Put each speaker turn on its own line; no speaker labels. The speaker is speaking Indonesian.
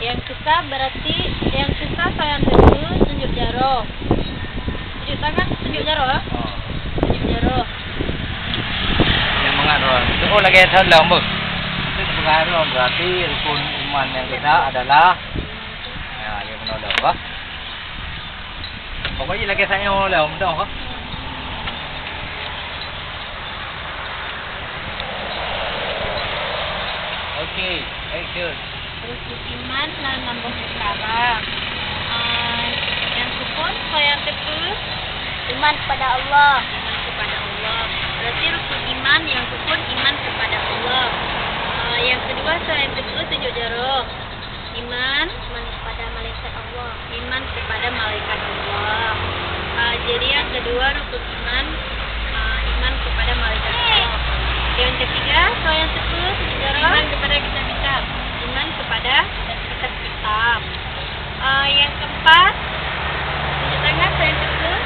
Yang suka berarti yang suka sayang teguh tunjuk jaro. Tunjuk tangan, tunjuk jaro. Tunjuk jaro.
Yang mengaruh. Oh lagi dalam bu. Itu pengaruh berarti rukun iman yang kena adalah yang menolong bah. Pokoknya lagi saya menolong dah bah. Okey, action.
Rukun iman dan lambung sekarang. Yang rukun sayang teguh iman kepada Allah. Iman kepada Allah. Berarti rukun iman yang rukun iman kepada Allah. Yang kedua sayang teguh tunjuk jaro. Iman kepada malaikat Allah. Iman kepada malaikat Allah. Jadi yang kedua rukun iman iman kepada malaikat Allah. Yang ketiga sayang teguh tunjuk jaro. Iman kepada kitab-kitab. Iman kepada kitab-kitab. Yang keempat tunjuk tangan sayang teguh